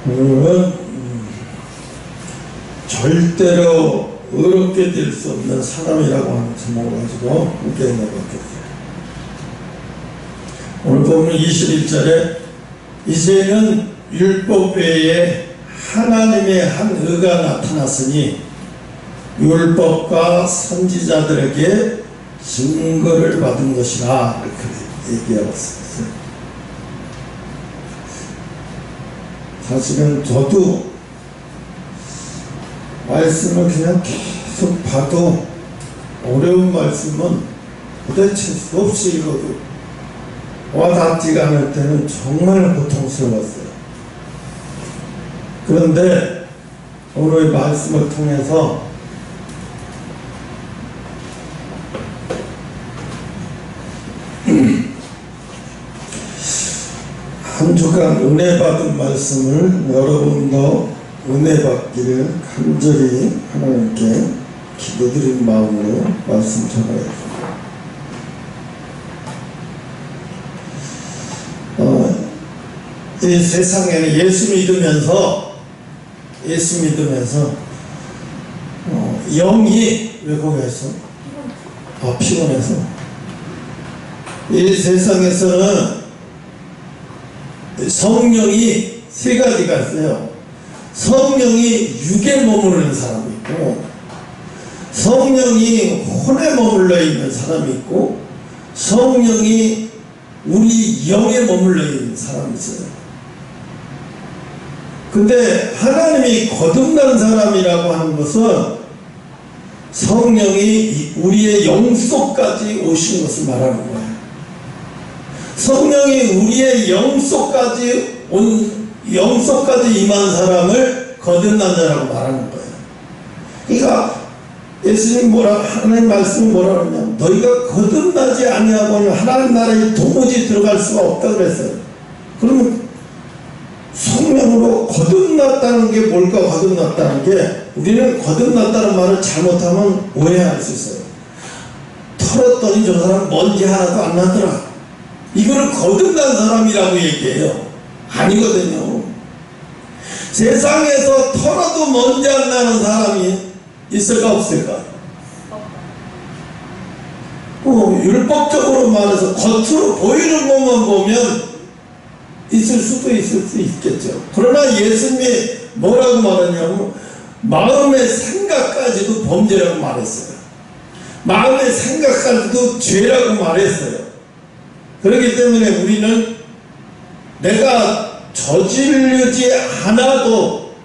오늘은 절대로 어렵게 될 수 없는 사람이라고 하는 제목을 가지고 함께 나가겠습니다. 오늘 보면 21절에 이제는 율법 외에 하나님의 한 의가 나타났으니 율법과 선지자들에게 증거를 받은 것이라 이렇게 얘기하고 있어요. 사실은 저도 말씀을 그냥 계속 봐도 어려운 말씀은 도대체 수 없이 읽어도 와닿지가 않을 때는 정말 고통스러웠어요. 그런데 오늘의 말씀을 통해서 한 주간 은혜 받은 말씀을 여러분도 은혜 받기를 간절히 하나님께 기도드린 마음으로 말씀 전하겠습니다. 이 세상에는 예수 믿으면서 영이 왜 거기에서 피곤해서 이 세상에서는 성령이 세 가지가 있어요. 성령이 육에 머무르는 사람이 있고, 성령이 혼에 머물러 있는 사람이 있고, 성령이 우리 영에 머물러 있는 사람이 있어요. 근데 하나님이 거듭난 사람이라고 하는 것은 성령이 우리의 영속까지 오신 것을 말하는 거예요. 성령이 우리의 영속까지 임한 사람을 거듭난 자라고 말하는 거예요. 그러니까 예수님 하나님 말씀이 뭐라 그러냐면 너희가 거듭나지 아니하고는 하나님 나라에 도무지 들어갈 수가 없다 그랬어요. 그러면 성령으로 거듭났다는 게 뭘까? 거듭났다는 게 우리는 거듭났다는 말을 잘못하면 오해할 수 있어요. 털었더니 저 사람 먼지 하나도 안 나더라. 이거를 거듭난 사람이라고 얘기해요. 아니거든요. 세상에서 털어도 먼지 안 나는 사람이 있을까 없을까? 율법적으로 말해서 겉으로 보이는 것만 보면 있을 수도 있을 수 있겠죠. 그러나 예수님이 뭐라고 말하냐면 마음의 생각까지도 범죄라고 말했어요. 마음의 생각까지도 죄라고 말했어요. 그렇기 때문에 우리는 내가 저지르지 않아도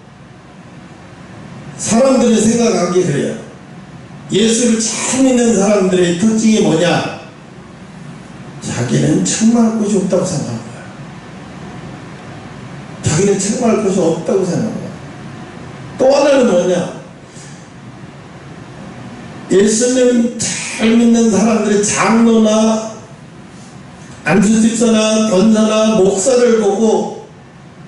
사람들이 생각하기 그래요. 예수를 잘 믿는 사람들의 특징이 뭐냐? 자기는 책망할 것이 없다고 생각합니다. 자기는 책망할 것이 없다고 생각합니다. 또 하나는 뭐냐? 예수님 잘 믿는 사람들의 장로나 안수집사나 권사나 목사를 보고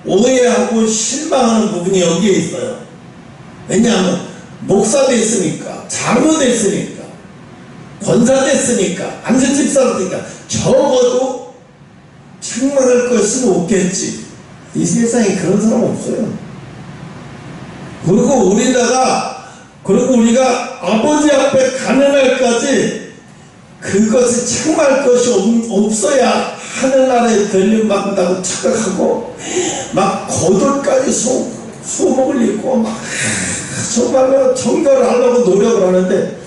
오해하고 실망하는 부분이 여기에 있어요. 왜냐하면 목사 됐으니까, 장로 됐으니까, 권사 됐으니까, 안수집사 됐으니까 적어도 책망할 것은 없겠지. 이 세상에 그런 사람 없어요. 그리고 우리가 아버지 앞에 가는 날까지 그것을 책망할 것이 없어야 하늘나라에 들림받는다고 착각하고 막 거들까지 수목을 입고 막 정말로 정결을 하려고 노력을 하는데,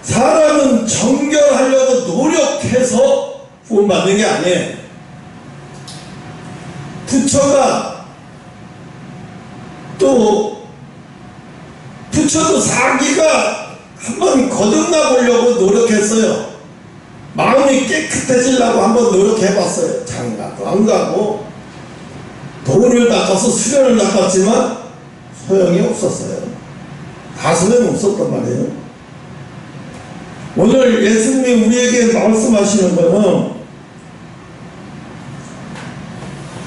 사람은 정결하려고 노력해서 구원받는 게 아니에요. 부처도 자기가 한번 거듭나 보려고 노력했어요. 마음이 깨끗해지려고 한번 노력해봤어요. 장가도 안 가고 돈을 닦아서 수련을 닦았지만 소용이 없었어요. 다 소용이 없었단 말이에요. 오늘 예수님이 우리에게 말씀하시는 거는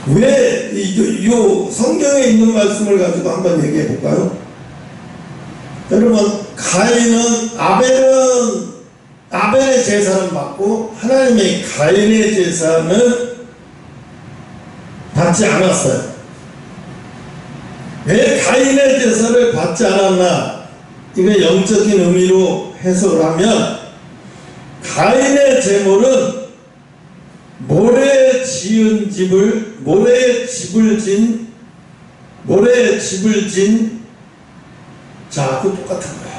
왜 이 성경에 있는 말씀을 가지고 한번 얘기해 볼까요? 여러분, 가인은 아벨의 제사는 받고 하나님의 가인의 제사는 받지 않았어요. 왜 가인의 제사를 받지 않았나? 이거 영적인 의미로 해석을 하면 가인의 제물은 모래에 집을 진 자하고 똑같은 거예요.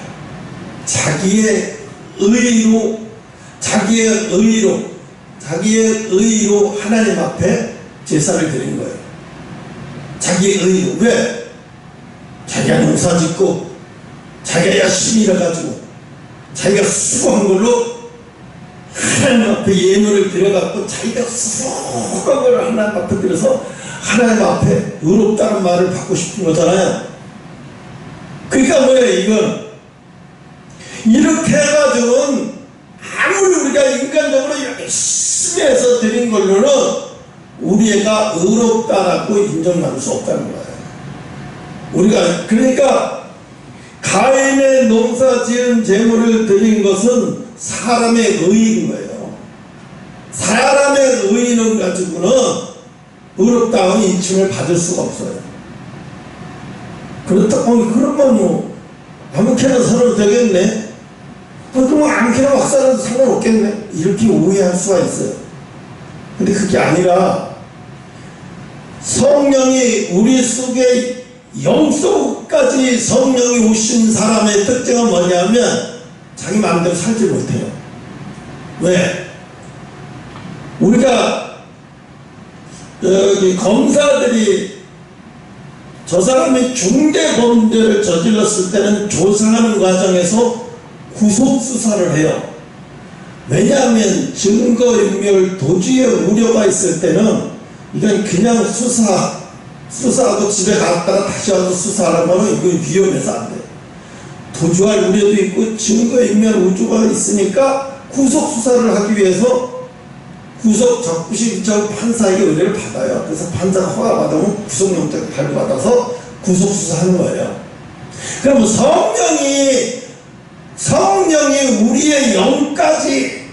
자기의 의로 하나님 앞에 제사를 드린 거예요. 자기의 의로. 왜? 자기가 농사 짓고 자기가 열심히 일해가지고 자기가 수고한 걸로 하나님 앞에 예물을 드려갖고 자기가 수고한 걸 하나님 앞에 드려서 하나님 앞에 의롭다는 말을 받고 싶은 거잖아요. 그러니까 뭐예요? 이건 이렇게 해가지고는 아무리 우리가 인간적으로 열심히 해서 드린 걸로는 우리 애가 의롭다라고 인정받을 수 없다는 거예요. 우리가 그러니까 가인의 농사 지은 제물을 드린 것은 사람의 의인 거예요. 사람의 의인을 가지고는 의롭다운 인칭을 받을 수가 없어요. 그렇다고 그러면 뭐 아무렇게나 살아도 되겠네. 그럼 아무렇게나 막 살아도 상관없겠네. 이렇게 오해할 수가 있어요. 근데 그게 아니라 성령이 우리 속에 영속까지 성령이 오신 사람의 특징은 뭐냐면 자기 마음대로 살지 못해요. 왜? 우리가 여기 검사들이 저 사람이 중대 범죄를 저질렀을 때는 조사하는 과정에서 구속수사를 해요. 왜냐하면 증거인멸 도주의 우려가 있을 때는 이건 그냥 수사하고 집에 갔다가 다시 와서 수사하면 이건 위험해서 안 돼요. 도주할 우려도 있고 증거인멸 우려가 있으니까 구속수사를 하기 위해서 구속 적부심 판사에게 의뢰를 받아요. 그래서 판사가 허가받으면 구속영장 발부받아서 구속수사하는 거예요. 그럼 성령이 우리의 영까지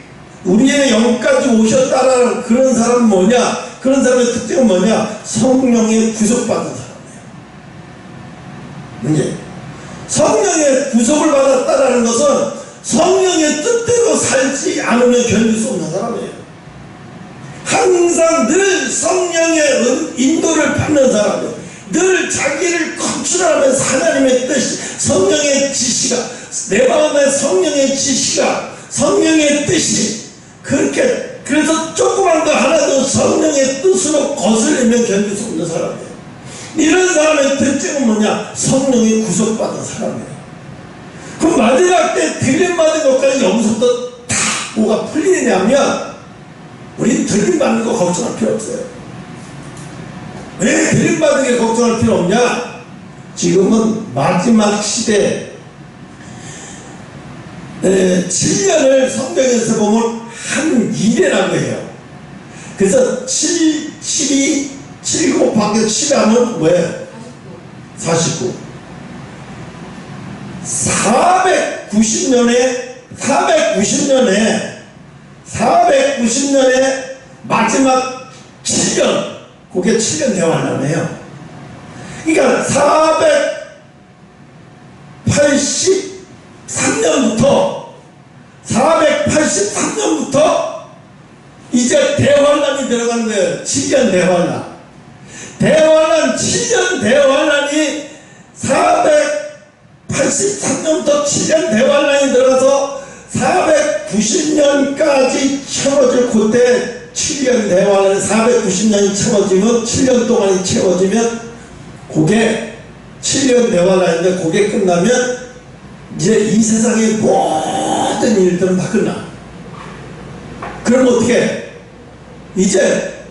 오셨다라는 그런 사람은 뭐냐? 그런 사람의 특징은 뭐냐? 성령의 구속받은 사람이에요. 문제. 성령의 구속을 받았다라는 것은 성령의 뜻대로 살지 않으면 견딜 수 없는 사람이에요. 항상 늘 성령의 인도를 받는 사람이에요. 늘 자기를 컨트롤하면서 하나님의 뜻이, 성령의 지시가, 내 마음에 성령의 지시가, 성령의 뜻이 그렇게, 그래서 조그만 거 하나도 성령의 뜻으로 거슬리면 견딜 수 없는 사람이에요. 이런 사람의 특징은 뭐냐? 성령이 구속받은 사람이에요. 그럼 마지막 때 들림받은 것까지 여기서부터 다 뭐가 풀리냐면 우린 들림받는 거 걱정할 필요 없어요. 왜 들림받는 게 걱정할 필요 없냐? 지금은 마지막 시대 7년을 성경에서 보면 한 일이라고 해요. 그래서 7 곱하기 7 하면 뭐예요? 49. 490년에 마지막 7년, 그게 7년 대환란이에요. 그러니까 483년부터 이제 대환란이 들어가는 거예요. 7년 대환란. 7년 대환란이 483년부터 7년 대환란이 들어가서 490년까지 채워질 그때 7년 대환란이 490년이 채워지면 7년 동안이 채워지면 그게 7년 대환란인데 그게 끝나면 이제 이 세상의 모든 일들은 다 끝나. 그럼 어떻게? 이제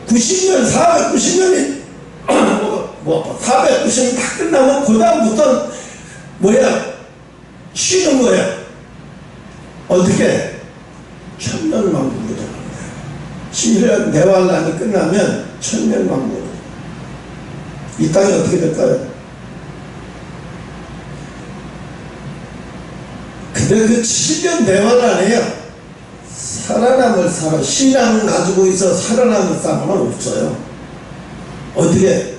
490년이 490년 다 끝나면 그 다음부터 뭐야? 쉬는 거야. 어떻게? 천년왕국으로 들어가는 거야. 7년 대환란이 끝나면 천년왕국으로. 이 땅이 어떻게 될까요? 근데 그 7년 대환란이에요. 살아남을 사람, 신앙 가지고 있어 살아남을 사람은 없어요. 어떻게?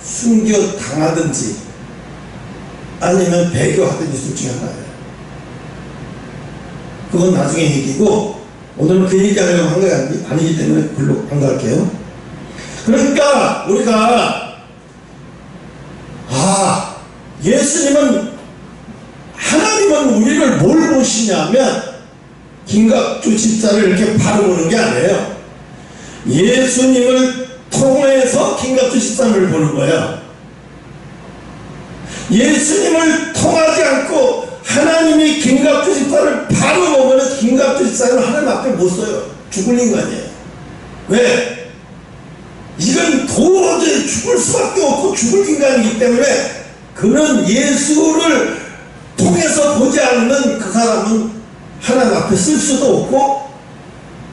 숨겨 당하든지 아니면 배교하든지 둘 중에 하나예요. 그건 나중에 얘기고 오늘은 그 얘기하려고 한 게 아니기 때문에 글로 안 갈게요. 그러니까 우리가 예수님은, 하나님은 우리를 뭘 보시냐면 김갑주 집사를 이렇게 바로 보는 게 아니에요. 예수님을 통해서 김갑주 집사를 보는 거예요. 예수님을 통하지 않고 하나님이 김갑주 집사를 바로 보면 김갑주 집사는 하나님 앞에 못 서요. 죽을 인간이에요. 왜? 이건 도저히 죽을 수밖에 없고 죽을 인간이기 때문에 그는 예수를 통해서 보지 않는 그 사람은 하나님 앞에 쓸 수도 없고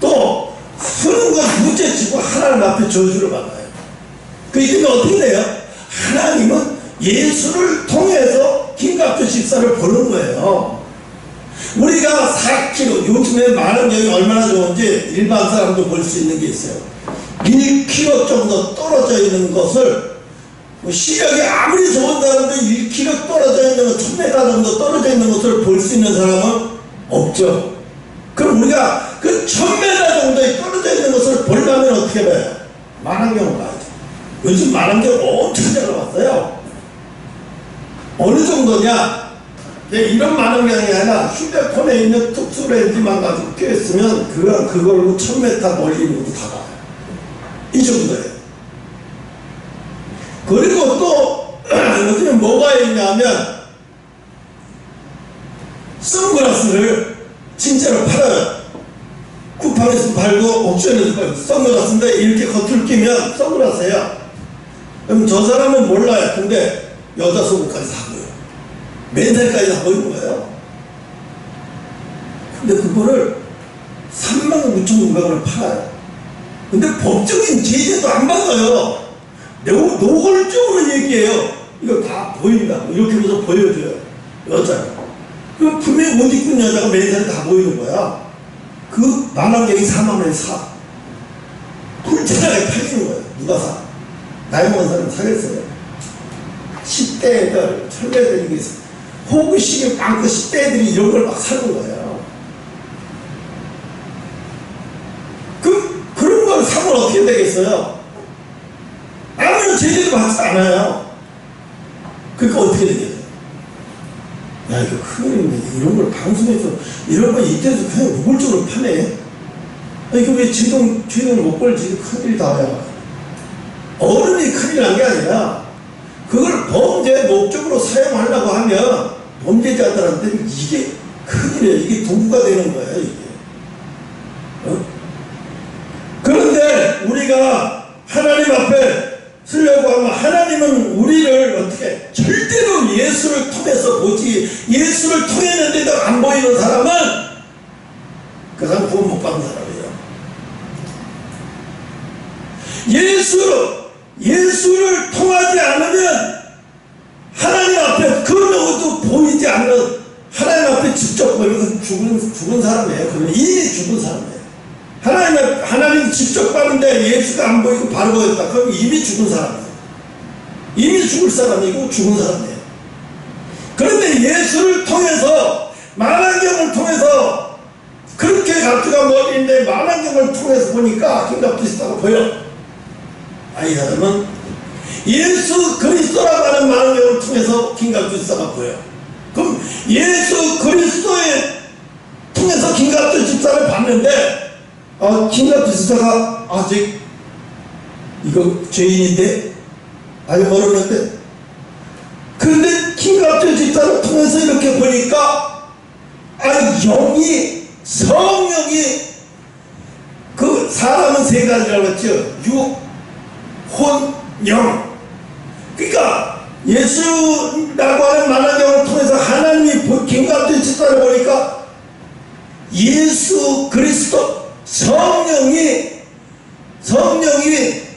또 쓰는 건 무죄지고 하나님 앞에 저주를 받아요. 그렇기 때문에 어떻게 돼요? 하나님은 예수를 통해서 김갑주 집사를 보는 거예요. 우리가 4km, 요즘에 만원경이 얼마나 좋은지 일반 사람도 볼 수 있는 게 있어요. 1km 정도 떨어져 있는 것을, 시력이 아무리 좋은 사람도 1km 떨어져 있는 것, 1000m 정도 떨어져 있는 것을 볼 수 있는 사람은 없죠. 그럼 우리가 그 1000m 정도에 떨어져 있는 것을 보려면 어떻게 봐요? 만원경을 봐야죠. 요즘 만원경 엄청 잘 나왔어요. 어느 정도냐? 이런 만원경이 아니라 휴대폰에 있는 특수렌즈만 가지고 껴있으면 그걸로 1000m 멀리 있는 것도 다 봐요. 이 정도예요. 그리고 또 요즘에 뭐가 있냐면 선글라스를 진짜로 팔아요. 쿠팡에서 팔고 옥션에서 팔고 선글라스인데 이렇게 겉을 끼면 선글라스예요. 그럼 저 사람은 몰라요. 근데 여자 속옷까지 다 보여요. 맨살까지 다 보이는 거예요. 근데 그거를 39,900원을 팔아요. 근데 법적인 제재도 안 받아요. 노골적으로 얘기해요. 이거 다 보인다. 이렇게 해서 보여줘요. 여자가. 그럼 분명히 옷 입고 있는 여자가 맨살이 다 보이는 거야. 그 만원경이 4만원에 사. 불편하게 팔리는 거예요. 누가 사? 나이 먹은 사람 사겠어요. 10대 애들, 철배들이 있어. 호기심이 많고 10대 애들이 이런 걸 막 사는 거예요. 그런 걸 사면 어떻게 되겠어요? 아무런 제재도 받지 않아요. 그러니까 어떻게 되겠어요? 야, 이거 큰일인데, 이런 걸 방송에서, 이런 거 인터넷에서 그냥 노골적으로 파네? 이거 왜 죄는 못 걸지? 큰일이다, 야. 어른이 큰일 난 게 아니라, 그걸 범죄 목적으로 사용하려고 하면, 범죄자들한테는 이게 큰일이에요. 이게 도구가 되는 거예요, 이게. 그런데 우리가 하나님 앞에 쓰려고 하면 하나님은 우리를 어떻게 절대로 예수를 통해서 보지, 예수를 통했는데도 안 보이는 사람은 그 사람 구원 못 받는 사람이에요. 예수를 통하지 않으면 하나님 앞에 그 누구도 보이지 않는, 하나님 앞에 직접 보이면 죽은 사람이에요. 그건 이미 죽은 사람이에요. 하나님 직접 봤는데 예수가 안 보이고 바로 보였다. 그럼 이미 죽은 사람이에요. 이미 죽을 사람이고 죽은 사람이에요. 그런데 예수를 통해서, 만안경을 통해서, 그렇게 각주가 멀리인데 만안경을 통해서 보니까 김갑주 집사가 보여. 이 사람은 예수 그리스도라고 하는 만안경을 통해서 김갑주 집사가 보여. 그럼 예수 그리스도에 통해서 김갑주 집사를 봤는데, 김갑주 집사가 아직 이거 죄인인데 아직 모르는데, 그런데 김갑주 집사를 통해서 이렇게 보니까 성령이, 그 사람은 세 가지라고 했죠. 육, 혼, 영. 그러니까 예수라고 하는 만안경을 통해서 하나님이 김갑주 집사를 보니까 예수 그리스도 성령이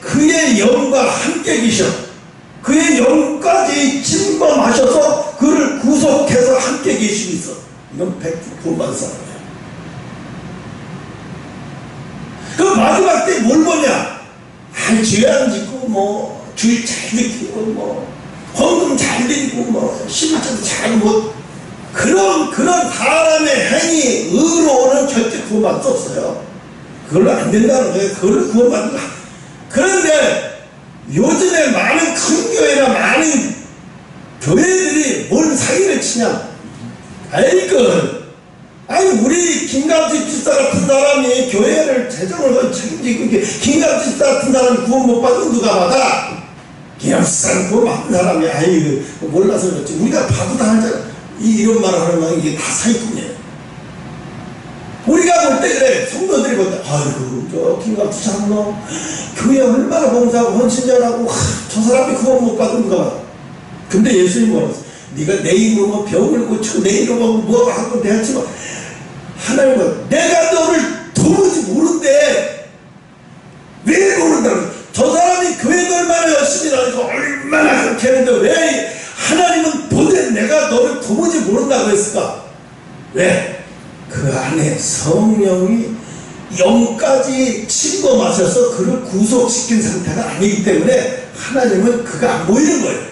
그의 영과 함께 계셔. 그의 영까지 침범하셔서 그를 구속해서 함께 계시고 있어. 이건 100% 구원받은 사람이에요. 그 마지막 때 뭘 보냐? 죄 안 짓고 주일 잘 지키고 뭐 헌금 잘 드리고 뭐 11조도 잘 뭐 그런 사람의 행위 의로는 절대 구원받을 수 없어요. 그걸로 안 된다는 거예요. 그걸로 구원받는 거. 그런데 요즘에 많은 큰 교회나 많은 교회들이 뭔 사기를 치냐. 아니 우리 김갑지 집사 같은 사람이 교회를 재정을 책임지고 김갑지 집사 같은 사람이 구원 못 받으면 누가 받아? 김갑지 구원 받은 사람이 몰라서 그렇지. 우리가 봐도 다 알잖아. 이런 말을 하면 이게 다 사기꾼이에요. 우리가 볼 때 그래. 성도들이 볼 때 아이고 저 김갑지 장로 교회 얼마나 봉사하고 헌신전하고 저 사람이 구원 못 받으면 누가 받아? 근데 예수님이 뭐라고 했어? 네가 내 이름으로 병을 고치고 내 이름으로 뭐 하고 대하지만 하나님은 내가 너를 도무지 모른대. 왜 모른다고? 저 사람이 교회도 얼마나 열심히 다니고 얼마나 그렇게 했는데 왜 하나님은 도대체 내가 너를 도무지 모른다고 했을까? 왜? 그 안에 성령이 영까지 침범하셔서 그를 구속시킨 상태가 아니기 때문에 하나님은 그가 안 보이는 거예요.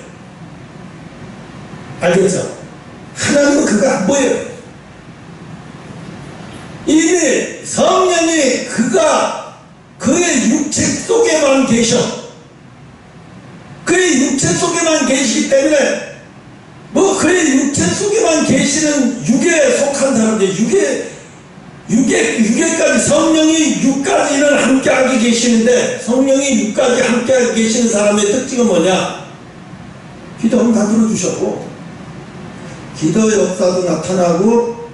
알겠죠? 하나님은 그가 안 보여요. 이미 성령이 그가 그의 육체 속에만 계셔. 그의 육체 속에만 계시기 때문에 뭐 그의 육체 속에만 계시는 육에 속한 사람들, 육에까지 성령이 육까지는 함께하게 계시는데 성령이 육까지 함께하게 계시는 사람의 특징은 뭐냐? 기도하면 다 들어주셨고 기도 역사도 나타나고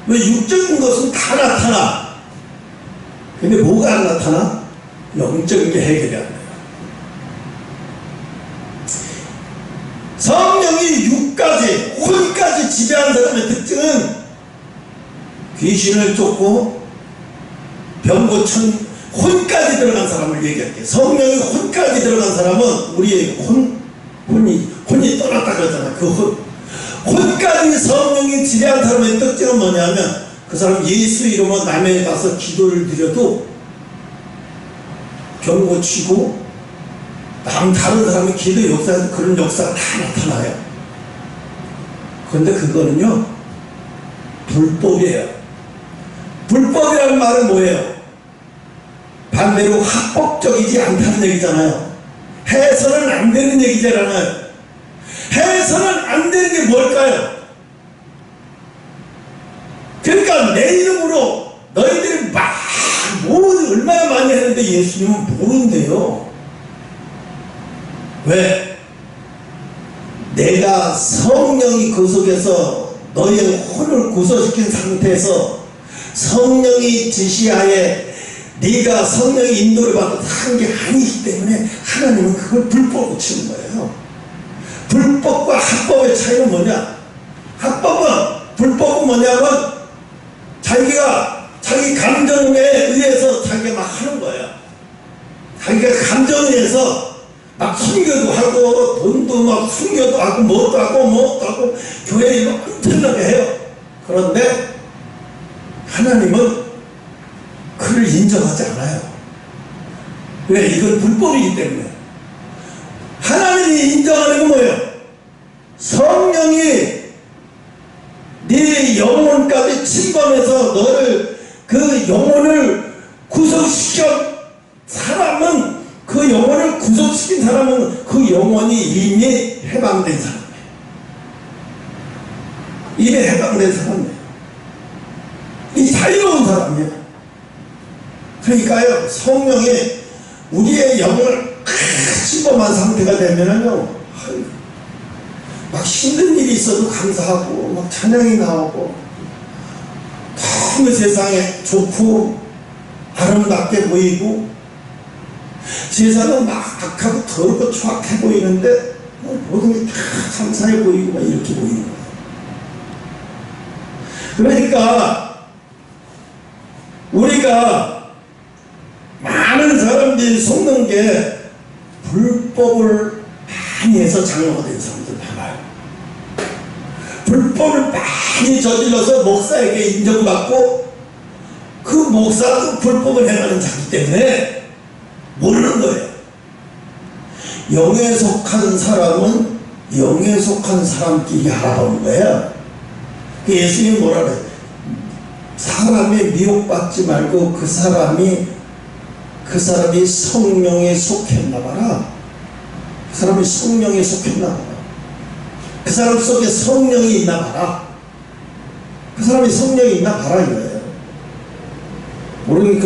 왜 육적인 것은 다 나타나. 근데 뭐가 안 나타나? 영적인 게 해결이 안 돼요. 성령이 육까지 혼까지 지배한 사람의 특징은 귀신을 쫓고 병 고친 혼까지 들어간 사람을 얘기할게요. 성령이 혼까지 들어간 사람은 우리의 혼이 떠났다 그러잖아요. 그 혼까지 성령이 지배한 사람의 특징은 뭐냐면 그 사람 예수 이름으로 남에 가서 기도를 드려도 병 고치고 다른 사람의 기도 역사에서 그런 역사가 다 나타나요. 그런데 그거는요 불법이에요. 불법이라는 말은 뭐예요? 반대로 합법적이지 않다는 얘기잖아요. 해서는 안 되는 얘기잖아요. 해서는 안 되는 게 뭘까요? 그러니까 내 이름으로 너희들이 얼마나 많이 했는데 예수님은 모른대요. 왜? 내가 성령이 그 속에서 너의 혼을 구속시킨 상태에서 성령이 지시하에 네가 성령의 인도를 받아서 한 게 아니기 때문에 하나님은 그걸 불법으로 치는 거예요. 불법과 합법의 차이는 뭐냐? 불법은 뭐냐면 자기 감정에 의해서 자기가 막 하는 거예요. 자기가 감정에 의해서 막 순교도 하고 돈도 막 순교도 하고 뭣도 하고 교회에 막 엄청나게 해요. 그런데 하나님은 그를 인정하지 않아요. 왜? 이건 불법이기 때문에. 하나님이 인정하는 건 뭐예요? 성령이 네 영혼까지 침범해서 너를 그 영혼을 구속시켜 사람은 그 영혼을 구속시킨 사람은 그 영혼이 이미 해방된 사람이에요. 이미 해방된 사람이에요. 이 자유로운 사람이에요. 그러니까요 성령이 우리의 영혼을 침범한 상태가 되면은요 막 힘든 일이 있어도 감사하고 막 찬양이 나오고 너무 세상에 좋고 아름답게 보이고 세상은 막 악하고 더럽고 추악해 보이는데 모든 게 다 감사해 보이고 막 이렇게 보이는 거예요. 그러니까 우리가 많은 사람들이 속는 게 불법을 많이 해서 장로가 된 사람들 많아요. 불법을 많이 저질러서 목사에게 인정받고 그 목사도 불법을 행하는 자기 때문에 모르는 거예요. 영에 속한 사람은 영에 속한 사람끼리 알아보는 거예요. 예수님이 뭐라 그래요? 사람이 미혹받지 말고 그 사람이 성령에 속했나 봐라. 그 사람이 성령에 속했나 봐라. 그 사람 속에 성령이 있나 봐라. 그 사람이 성령이 있나 봐라 이거예요. 모르니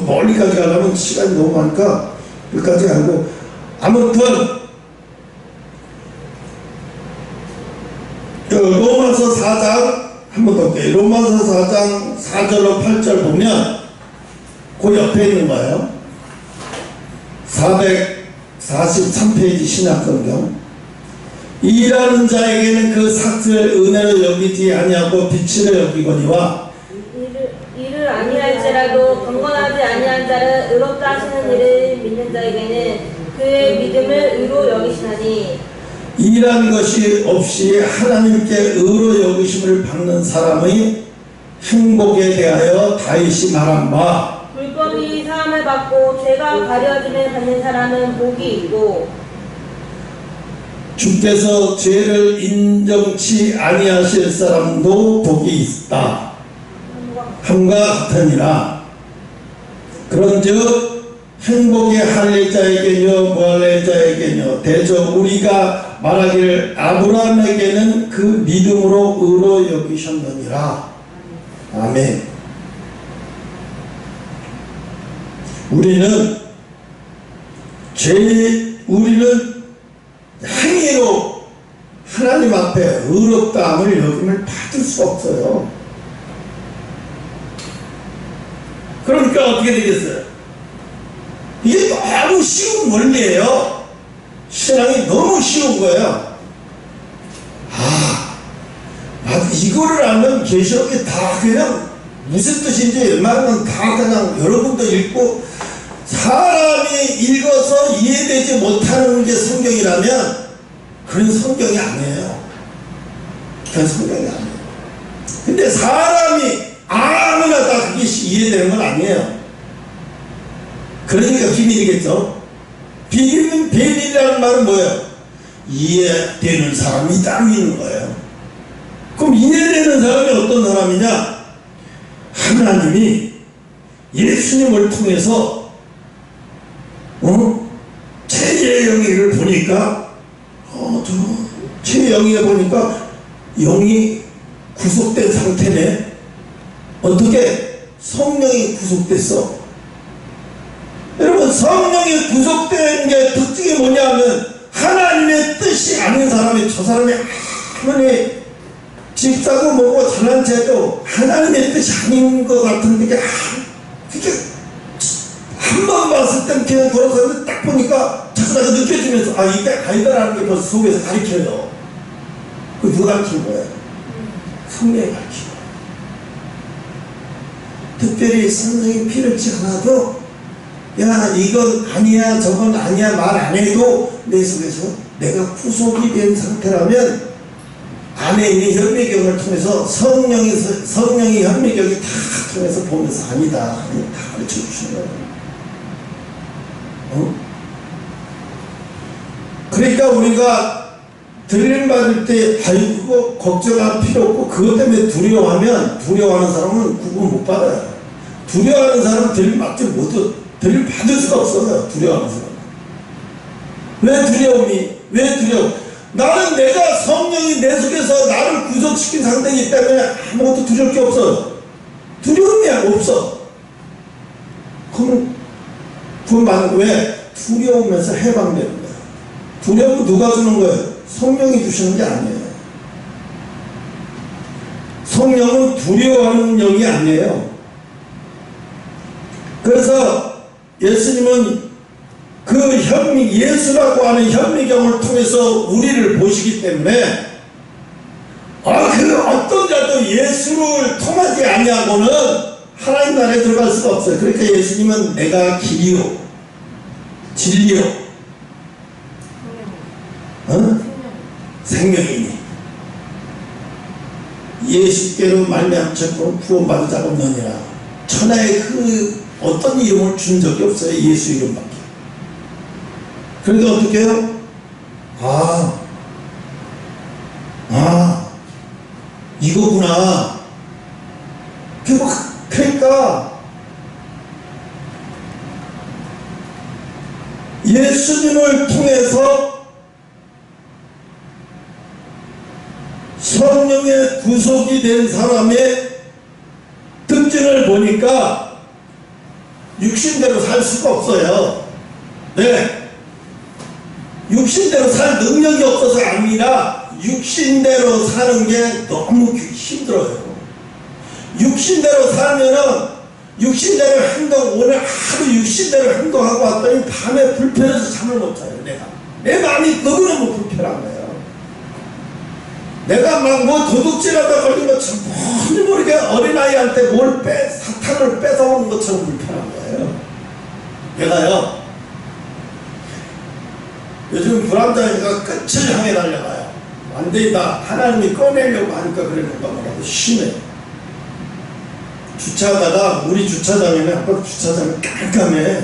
멀리까지 가려면 시간이 너무 많으니까 여기까지 가고, 아무튼 로마서 4장 한 번 더 볼게요. 로마서 4장 4절로 8절 보면 그 옆에 있는 거예요. 443페이지 신약성경. 일하는 자에게는 그 삭을 은혜로 여기지 아니하고 빛으로 여기거니와, 이를 아니할지라도 경건하지 아니한 자를 의롭다 하시는 일을 믿는 자에게는 그의 믿음을 의로 여기시나니, 일한 것이 없이 하나님께 의로 여기심을 받는 사람의 행복에 대하여 다윗이 말한 바, 불법이 사함을 받고 죄가 가려짐을 받는 사람은 복이 있고, 주께서 죄를 인정치 아니하실 사람도 복이 있다. 함과 같으니라. 그런즉 행복의 할례자에게뇨 무할례자에게뇨 대저 우리가 말하기를 아브라함에게는 그 믿음으로 의로 여기셨느니라. 아멘. 우리는 행위로 하나님 앞에 의롭다함을 여김을 받을 수 없어요. 그러니까 어떻게 되겠어요? 이게 너무 쉬운 원리예요. 신앙이 너무 쉬운 거예요. 이거를 알면 계시록이 다 그냥 무슨 뜻인지 웬만하면 다 그냥 여러분도 읽고, 사람이 읽어서 이해되지 못하는 게 성경이라면 그런 성경이 아니에요. 그런 성경이 아니에요. 근데 사람이 아무나 다 그게 이해되는 건 아니에요. 그러니까 비밀이겠죠. 비밀이라는 말은 뭐예요? 이해되는 사람이 따로 있는 거예요. 그럼 이해되는 사람이 어떤 사람이냐? 하나님이 예수님을 통해서 제 영의를 보니까 제 영의에 보니까 영이 구속된 상태네. 어떻게? 성령이 구속됐어. 여러분, 성령이 구속된 게 특징이 뭐냐 하면, 하나님의 뜻이 아닌 사람이, 저 사람이 아무리 집사고 뭐고 잘난 체도 하나님의 뜻이 아닌 것 같은데, 그게 한 번 봤을 땐 그냥 돌아서는데 딱 보니까 자꾸자꾸 느껴지면서 이게 아니다라는 게 벌써 속에서 가르쳐요. 그 누가 가르친 거예요? 성령이 가르치고. 특별히 선생님 필요치 않아도, 야 이건 아니야 저건 아니야 말 안 해도 내 속에서 내가 구속이 된 상태라면 안에 있는 현미경을 통해서 성령이 현미경이 다 통해서 보면서 아니다 다 가르쳐 주시는 거예요. 그러니까 우리가 들림받을 때 그거 걱정할 필요 없고, 그것 때문에 두려워하는 사람은 구원 못 받아요. 두려워하는 사람은 들림받지 못해. 들림받을 수가 없어요. 두려워하는 사람은. 왜 두려워? 나는 내가 성령이 내 속에서 나를 구속시킨 상태이기 때문에 아무것도 두려울 게 없어요. 두려움이 없어. 그럼 구원받는 왜? 두려우면서 해방되는 거예요. 두려움은 누가 주는 거예요? 성령이 주시는 게 아니에요. 성령은 두려워하는 영이 아니에요. 그래서 예수님은 예수라고 하는 현미경을 통해서 우리를 보시기 때문에, 그 어떤 자도 예수를 통하지 아니하고는 하나님 나라에 들어갈 수가 없어요. 그러니까 예수님은 내가 길이요 진리요 생명이니 예수께로 말미암고 구원받은 자가 없느니라. 천하에 그 어떤 이름을 준 적이 없어요. 예수 이름밖에. 그런데 어떻게 해요? 이거구나. 그러니까 예수님을 통해서 성령의 구속이 된 사람의 특징을 보니까 육신대로 살 수가 없어요. 네. 육신대로 살 능력이 없어서가 아니라 육신대로 사는 게 너무 힘들어요. 육신대로 살면은 육신대로 행동, 오늘 하루 육신대로 행동하고 왔더니 밤에 불편해서 잠을 못 자요. 내 마음이 너무너무 불편한 거예요. 내가 막 도둑질하다 걸린 것처럼 뭔지 모르게 어린아이한테 사탕을 뺏어오는 것처럼 불편한 거예요. 내가요, 요즘 불안자니까 끝을 향해 달려가요. 완전히 다 하나님이 꺼내려고 하니까 그러는가 뭐라도 심해. 주차하다가 우리 주차장에는 아까 주차장이 깜깜해.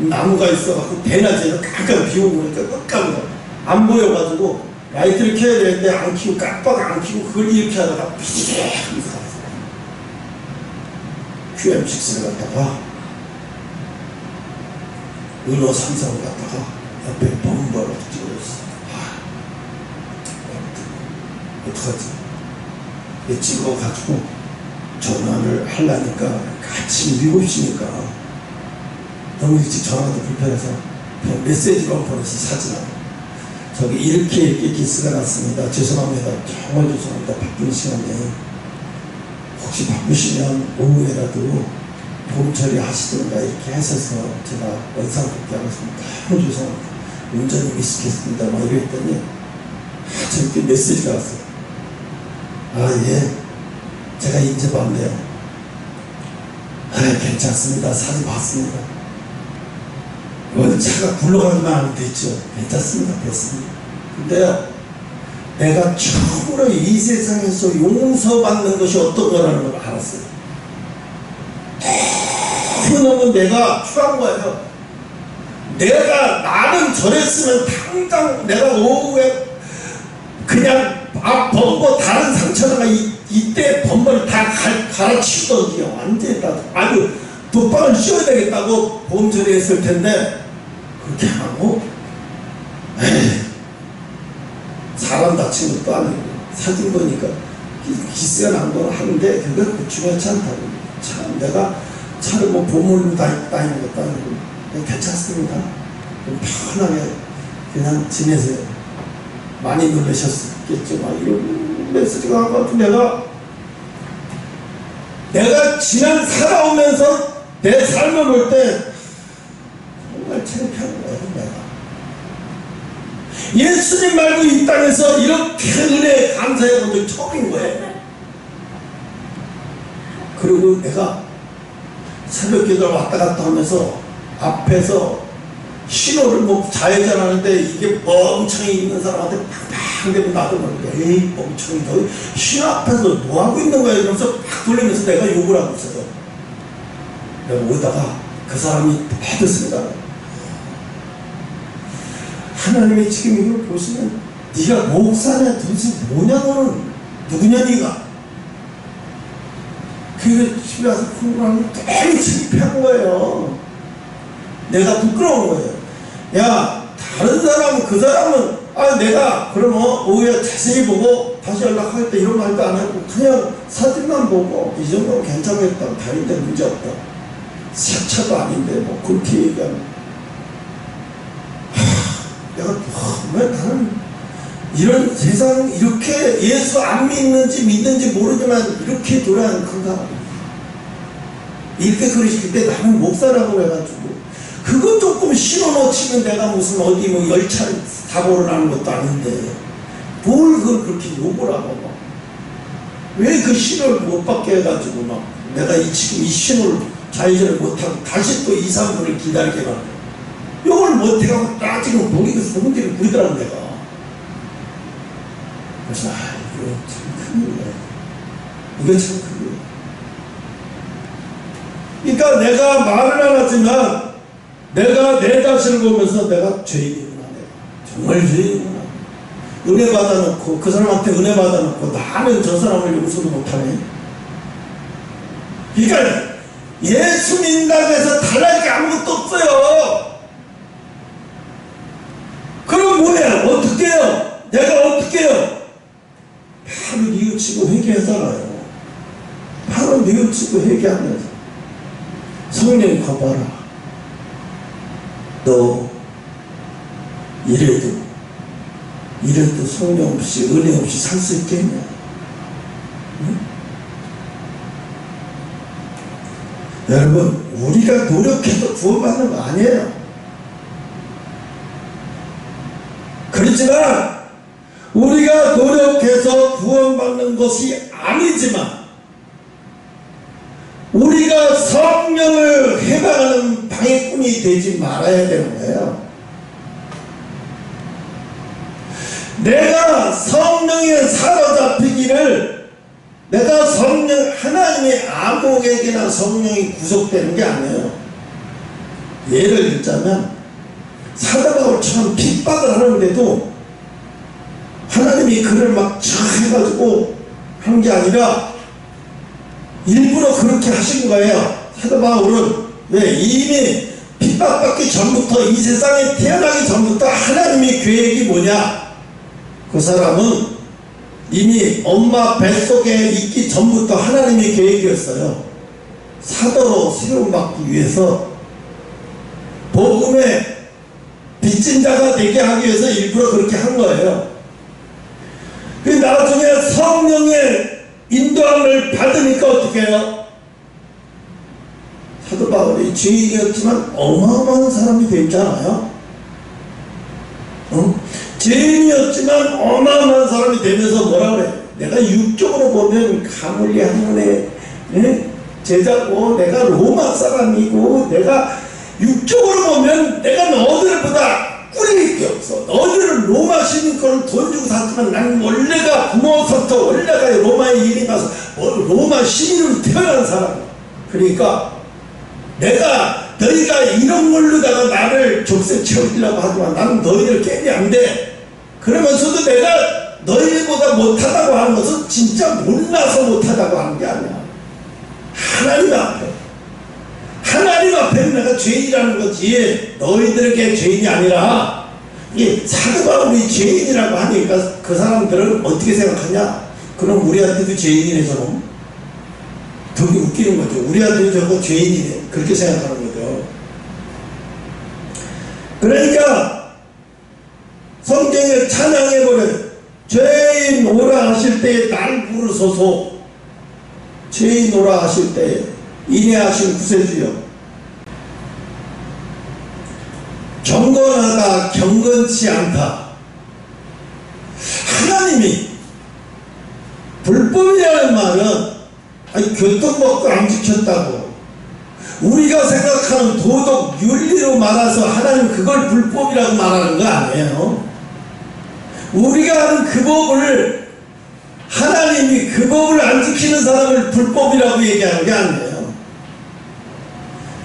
나무가 있어갖고 대낮에는 깜깜 비 오고 그러니까 깜깜해. 안 보여가지고 라이트를 켜야 되는데 안 켜고 깜빡 안 켜고 그걸 이렇게 하다가 삐지게 하면서 QM6를 갖다가 은호 삼성을 갖다가 옆에 범버를 찍어줬어. 어떡하지? 찍어가지고 전화를 하려니까 아침 7시니까 너무 일찍 전화도 불편해서 그냥 메시지로 보내서 사진하고 저기 이렇게 기스가 났습니다. 죄송합니다. 정말 죄송합니다. 바쁜 시간에 혹시 바쁘시면 오후에라도 보험 처리하시던가 이렇게 하셔서 제가 원상복귀하고 있습니다. 너무 죄송합니다. 운전이 미숙했습니다. 막 이랬더니 저렇게 메시지가 왔어요. 예, 제가 이제 봤네요. 괜찮습니다. 사진 봤습니다. 차가 굴러가기만 하면 됐죠. 괜찮습니다. 됐습니다. 근데요, 내가 처음으로 이 세상에서 용서받는 것이 어떤 거라는 걸 알았어요. 너무너무 내가 추한 거예요. 나는 저랬으면 당장 내가 오후에 그냥 범버 다른 상처가 이때 범버를 다 갈아치우던지요. 완전히 아주 독방을 씌워야 되겠다고 보험 처리했을 텐데 그렇게 하고 사람 다친 것도 아니고 사진 보니까 기스가 난 건 하는데 그거 중요하지 않다고. 참 내가 차를 보물로 다니는 것도 아니고 괜찮습니다. 편하게 그냥 지내세요. 많이 놀라셨겠죠. 막 이런 메시지가 와가지고 내가 지난 살아오면서 내 삶을 볼 때 정말 창피한 거예요. 내가 예수님 말고 이 땅에서 이렇게 은혜에 감사해 본 적이 처음인 거예요. 그리고 내가 새벽 기도를 왔다 갔다 하면서 앞에서 신호를 좌회전하는데 이게 멍청이 있는 사람한테 팡팡 대고 나도 모르게 에이 멍청이 너 신호 앞에서 뭐 하고 있는 거야 이러면서 팍 돌리면서 내가 욕을 하고 있어요. 내가 오다가 그 사람이 해줬습니다. 하나님이 지금 이걸 보시면 네가 목사냐 도대체 뭐냐 너는 누구냐 네가. 그래서 집에 와서 공부하면 너무 창피한 거예요. 내가 부끄러운 거예요. 야 다른 사람은 그 사람은 내가 그러면 오후에 자세히 보고 다시 연락하겠다 이런 말도 안 하고 그냥 사진만 보고 이 정도면 괜찮겠다. 다른데 문제 없다. 새 차도 아닌데 그렇게 얘기하면 내가 왜 나는 이런 세상 이렇게 예수 안 믿는지 모르지만 이렇게 돌아가는 큰 사람 이렇게 그러실 때 나는 목사라고 해가지고 그거 조금 신호 놓치면 내가 무슨 어디 열차 사고를 하는 것도 아닌데 뭘 그걸 그렇게 욕을 하고 왜 그 신호를 못 받게 해가지고 내가 지금 이 신호를 좌회전을 못하고 다시 또 2, 3분을 기다리게 하고 욕을 못해가지고 나 지금 목이 성질을 부리더라고 내가. 그래서 이거 참 큰일이야. 이거 참 큰일이야. 그러니까 내가 말을 안 하지만 내가 내 자신을 보면서 내가 죄인이구나, 내가 정말 죄인이구나. 은혜 받아놓고 그 사람한테 은혜 받아놓고 나는 저 사람을 용서도 못하네. 그러니까 예수 믿는다고 해서 달라질 게 아무것도 없어요. 그럼 뭐야? 어떻게 해요? 내가 어떻게 해요? 바로 뉘우치고 회개하잖아요. 바로 뉘우치고 회개하면서 성령 가봐라. 너 이래도 성령 없이 은혜 없이 살 수 있겠냐? 응? 여러분, 우리가 노력해서 구원받는 거 아니에요. 그렇지만 우리가 노력해서 구원받는 것이 아니지만 우리가 성령을 해방하는 방해꾼이 되지 말아야 되는 거예요. 내가 성령에 사로잡히기를, 내가 성령, 하나님의 아무에게나 성령이 구속되는 게 아니에요. 예를 들자면 사도 바울처럼 핍박을 하는데도 하나님이 그를 막 해가지고 한 게 아니라 일부러 그렇게 하신 거예요. 사도 바울은 왜? 이미 핍박받기 전부터, 이 세상에 태어나기 전부터 하나님의 계획이 뭐냐? 그 사람은 이미 엄마 뱃속에 있기 전부터 하나님의 계획이었어요. 사도로 세움받기 위해서, 복음의 빚진 자가 되게 하기 위해서 일부러 그렇게 한 거예요. 그 나중에 성령의 인도함을 받으니까 어떻게 해요? 사도 바울이 죄인이었지만 어마어마한 사람이 됐잖아요. 죄인이었지만 어마어마한 사람이 되면서 뭐라 그래? 내가 육적으로 보면 가물리 학문의 제자고, 내가 로마 사람이고, 내가 육적으로 보면 내가 너희들보다 꿀릴 게 없어. 너희들은 로마 시민 거를 돈 주고 샀지만 난 원래가 부모서부터 원래가 로마에 이리 가서 로마 시민으로 태어난 사람. 그러니까 내가 너희가 이런 걸로다가 나를 족쇄 채우려고 하지만 나는 너희들 게임이 안 돼. 그러면서도 내가 너희보다 못하다고 하는 것은 진짜 몰라서 못하다고 하는 게 아니야. 하나님 앞에 내가 죄인이라는 거지, 너희들에게 죄인이 아니라. 이게 사도 바울이 죄인이라고 하니까 그 사람들은 어떻게 생각하냐? 그럼 우리한테도 죄인이네 저럼. 되게 웃기는 거죠. 우리한테도 저거 죄인이네, 그렇게 생각하는 거죠. 그러니까 성경에 찬양해버려요. 죄인 오라 하실 때에 날 부르소서. 죄인 오라 하실 때에 인내하신 구세주여, 경건하다 경건치 않다. 하나님이 불법이라는 말은 교통법도 안 지켰다고 우리가 생각하는 도덕 윤리로 말해서 하나님 그걸 불법이라고 말하는 거 아니에요. 우리가 하는 그 법을, 하나님이 그 법을 안 지키는 사람을 불법이라고 얘기하는 게 아니에요.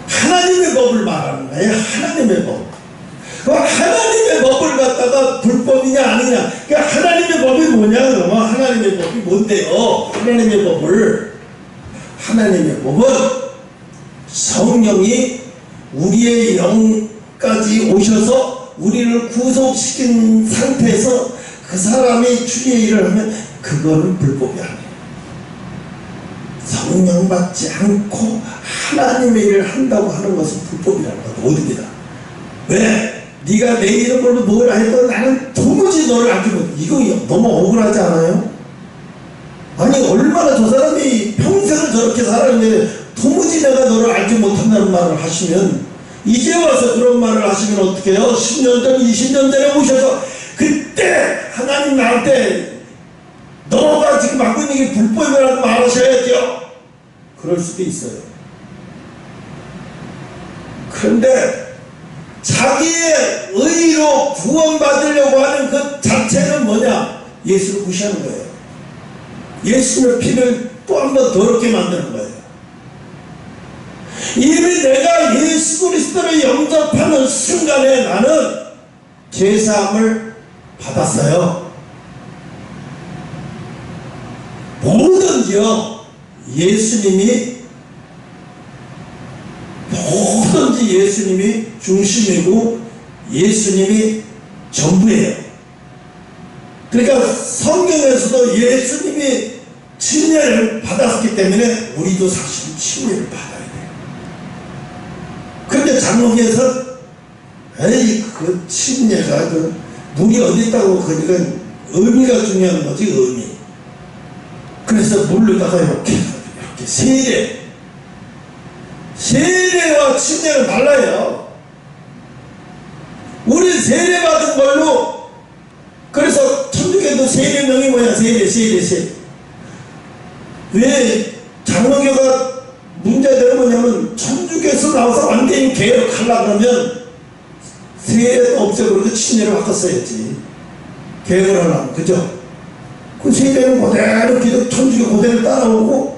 하나님의 법을 말하는 거예요. 하나님의 법. 그 하나님의 법을 갖다가 불법이냐 아니냐. 그러니까 하나님의 법이 뭐냐 그러면 하나님의 법이 뭔데요? 하나님의 법은 성령이 우리의 영까지 오셔서 우리를 구속시킨 상태에서 그 사람이 주의 일을 하면 그거는 불법이 아니에요. 성령 받지 않고 하나님의 일을 한다고 하는 것은 불법이라는 것, 어디다. 왜? 네가 내 이름으로 뭐라 해도 나는 도무지 너를 알지 못해. 이거 너무 억울하지 않아요? 아니 얼마나 저 사람이 평생을 저렇게 살았는데 도무지 내가 너를 알지 못한다는 말을 하시면, 이제 와서 그런 말을 하시면 어떻게 해요? 10년 전 20년 전에 오셔서 그때 하나님 나한테 너가 지금 하고 있는 게 불법이라고 말하셔야죠. 그럴 수도 있어요. 그런데 자기의 의로 구원받으려고 하는 그 자체는 뭐냐? 예수를 무시하는 거예요. 예수의 피를 또 한 번 더럽게 만드는 거예요. 이미 내가 예수 그리스도를 영접하는 순간에 나는 죄사함을 받았어요. 뭐든지요, 뭐든지 예수님이 중심이고 예수님이 전부예요. 그러니까 성경에서도 예수님이 침례를 받았기 때문에 우리도 사실 침례를 받아야 돼요. 그런데 장로교에서 에이 그 침례가 그 물이 어디 있다고, 그러니까 의미가 중요한 거지, 의미. 그래서 물로다가 이렇게 세례와 침례를 달라요. 우리 세례 받은 걸로, 그래서 천주교도 세례명이 뭐야? 세례. 왜 장로교가 문제되는 뭐냐면, 천주교에서 나와서 완전히 개혁하려고 그러면 세례도 없애버리고 침례를 바꿨어야지. 개혁을 하려면, 그죠? 그 세례는 그대로 기독 천주교 그대로 따라오고,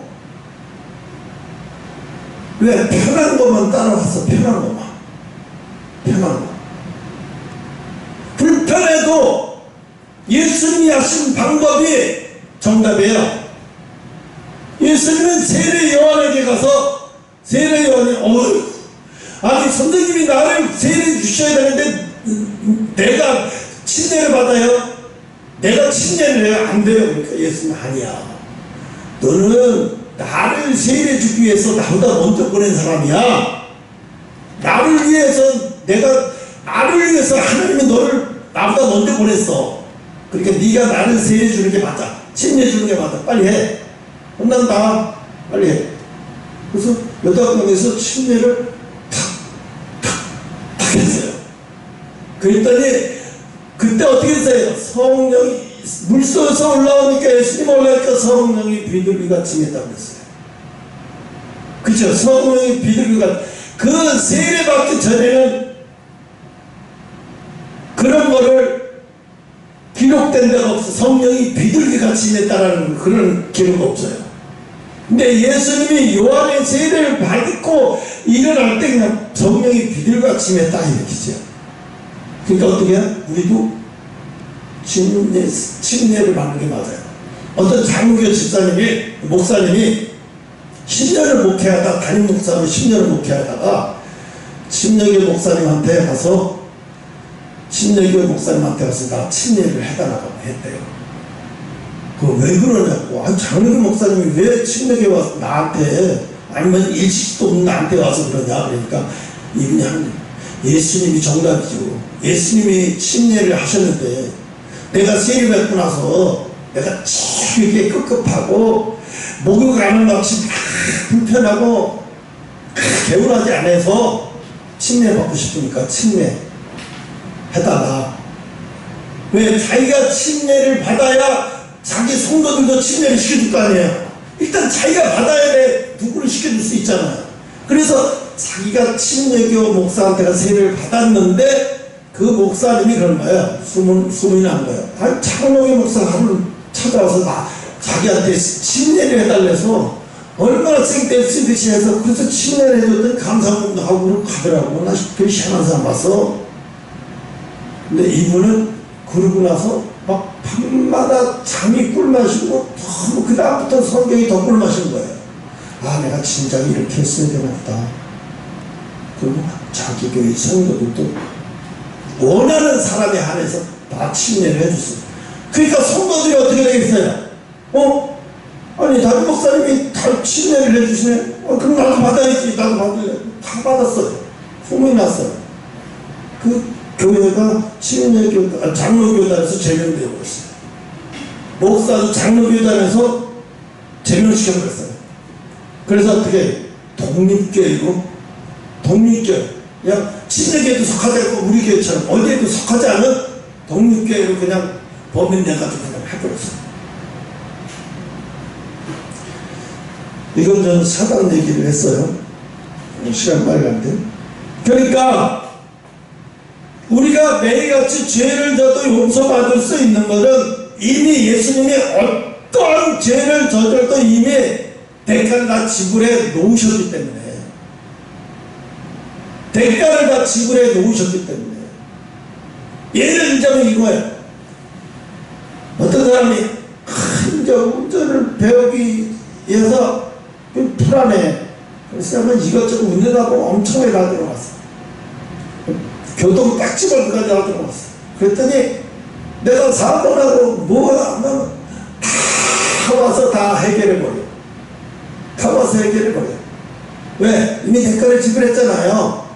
왜? 편한 것만 따라왔어. 편한 거. 불편해도 예수님이 하신 방법이 정답이에요. 예수님은 세례 요한에게 가서, 세례 요한이 아니 선생님이 나를 세례 주셔야 되는데 내가 침례를 받아요? 내가 침례를 해야 안 돼요. 그러니까 예수님 아니야. 너는 나를 세례 주기 위해서 나보다 먼저 보낸 사람이야. 나를 위해서 하나님이 너를 나보다 먼저 보냈어. 그러니까 네가 나를 세례 주는 게 맞아. 침례 주는 게 맞아. 빨리 해. 혼난다. 빨리 해. 그래서 여다강에서 침례를 탁 했어요. 그랬더니 그때 어떻게 했어요? 성령이 물속에서 올라오니까, 예수님 올라오니까 성령이 비둘기같이 임했다고 그랬어요. 그쵸? 성령이 비둘기같이. 그 세례 받기 전에는 그런 거를 기록된 데가 없어. 성령이 비둘기같이 임했다라는 그런 기록 없어요. 근데 예수님이 요한의 세례를 받고 일어날 때 그냥 성령이 비둘기같이 임했다 이렇게죠. 그러니까 어떻게 해요? 우리도 침례를 받는 게 맞아요. 어떤 장로교 목사님이 10년을 목회하다, 담임 목사로 10년을 목회하다가 침례교 목사님한테 가서 나 침례를 해달라고 했대요. 왜 그러냐고. 장로교 목사님이 왜 침례교에 와서 나한테, 아니면 일식도 없는 나한테 와서 그러냐. 그러니까 이분이 하는, 예수님이 정답이죠. 예수님이 침례를 하셨는데 내가 세례 받고 나서 내가 이렇게 급급하고 목욕을 안 하는 것이 불편하고 개운하지 않아서 침례 받고 싶으니까 침례 해달라. 왜? 자기가 침례를 받아야 자기 성도들도 침례를 시켜줄 거 아니에요. 일단 자기가 받아야 돼. 누구를 시켜줄 수 있잖아요. 그래서 자기가 침례교 목사한테가 세례를 받았는데 그 목사님이 그런 거예요. 소문이 난 거예요. 장로교 목사를 찾아와서 자기한테 침례를 해달래서 얼마나 쓰듯이 해서, 그래서 침례를 해줬더니 감사문도 하고 가더라고. 나 그렇게 희한한 사람 봤어. 근데 이분은 그러고 나서 막 밤마다 잠이 꿀마시고 너무 그 다음부터 성경이 더 꿀마신 거예요. 내가 진작에 이렇게 했어야 되나 보다. 그리고 자기 교회 성도들도 원하는 사람에 한해서 다 침례를 해줬어요. 그러니까 성도들이 어떻게 되겠어요? 아니 담임 목사님이 다 침례를 해주시네. 그럼 나도 받아야지. 나도 받을래. 다 받았어요. 소문이 났어요. 그 교회가 장로교단에서 제명되어 버렸어요. 목사도 장로교단에서 제명시켜버렸어요. 그래서 어떻게 독립교회고, 그냥 침례교회도 속하지 않고 우리 교회처럼 어디에도 속하지 않은 독립교회로 그냥 범인돼가지고 그냥 해버렸어요. 이건 저는 사단 얘기를 했어요. 시간 빨리 가는데. 그러니까 우리가 매일같이 죄를 져도 용서받을 수 있는 것은 이미 예수님이 어떠한 죄를 저질러도 이미 대가를 다 지불해 놓으셨기 때문에. 대가를 다 지불해 놓으셨기 때문에. 예를 들자면 이거예요. 어떤 사람이 이제 운전을 배우기 위해서 좀 불안해. 그래서 한번 이것저것 운전하고 엄청나게 다 들어갔어. 교통 딱지벌까지 다 들어갔어. 그랬더니 내가 사고나고 뭐가 하면 다 와서 다 해결해버려. 다 와서 해결해버려. 왜? 이미 대가를 지불했잖아요.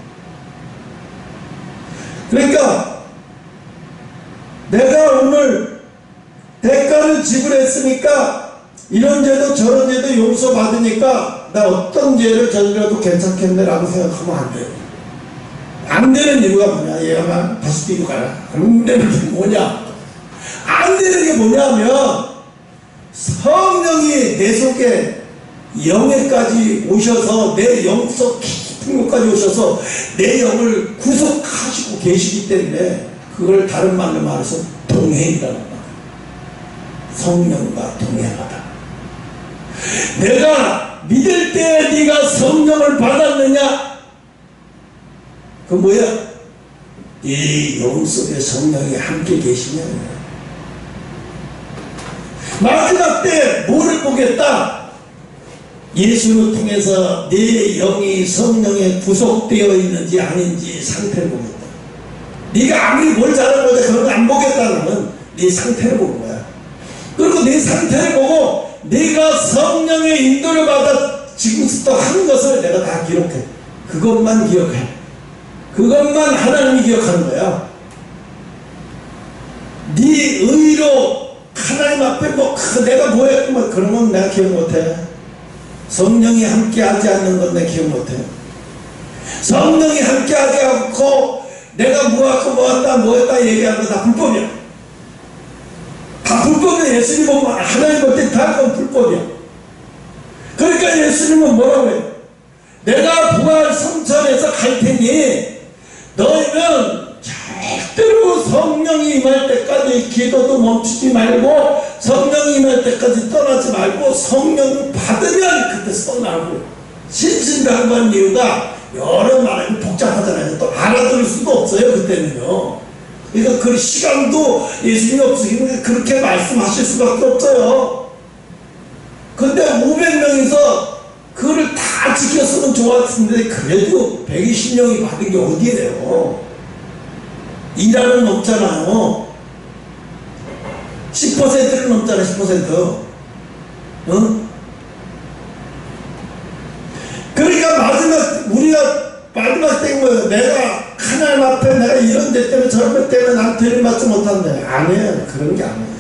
그러니까 내가 오늘 대가를 지불했으니까 이런 죄도 저런 죄도 용서받으니까 나 어떤 죄를 저질러도 괜찮겠네 라고 생각하면 안 돼요. 안 되는 이유가 뭐냐? 얘가 다시 뛰고 가라. 안 되는 게 뭐냐? 안 되는 게 뭐냐면 성령이 내 속에 영에까지 오셔서 내 영속 깊은 곳까지 오셔서 내 영을 구속하시고 계시기 때문에 그걸 다른 말로 말해서 동행이라는 거예요. 성령과 동행하다. 내가 믿을 때 네가 성령을 받았느냐? 그 뭐야? 이 영 속에 성령이 함께 계시냐? 마지막 때 뭐를 보겠다? 예수를 통해서 내 영이 성령에 구속되어 있는지 아닌지 상태를 보겠다. 네가 아무리 뭘 잘하는 거지 그런 거 안 보겠다는 건 네 상태를 보는 거야. 그리고 네 상태를 보고 네가 성령의 인도를 받아 지금부터 한 것을 내가 다 기록해. 그것만 기억해. 그것만 하나님이 기억하는 거야. 네 의로 하나님 앞에 뭐 내가 뭐 했구만 그런 건 내가 기억 못해. 성령이 함께하지 않는 건 내가 기억 못해. 성령이 함께하지 않고 내가 뭐하고 뭐했다 얘기하는 거 다 불법이야. 다 불법이야. 예수님 보면 하나님 볼 때 다 그건 불법이야. 그러니까 예수님은 뭐라고 해요? 내가 부활 성천에서 갈 테니 너희는 절대로 성령이 임할 때까지 기도도 멈추지 말고 성령이 임할 때까지 떠나지 말고 성령 받으면 그때 떠나고 신신당부한 이유가 여러 말하면 복잡하잖아요. 또 알아들을 수도 없어요. 그때는요. 그러니까 그 시간도 예수님이 없으니까 그렇게 말씀하실 수밖에 없어요. 근데 500명이서 그거를 다 지켰으면 좋았는데 그래도 120명이 받은 게 어디예요? 2라는 넘잖아요. 10%는 넘잖아. 10%. 응? 그러니까 우리가 마지막 때인 거예요. 내가 하나님 앞에 내가 이런 데 때문에 저런 것 때문에 난 들림받지 못한다. 아니에요. 그런 게 아니에요.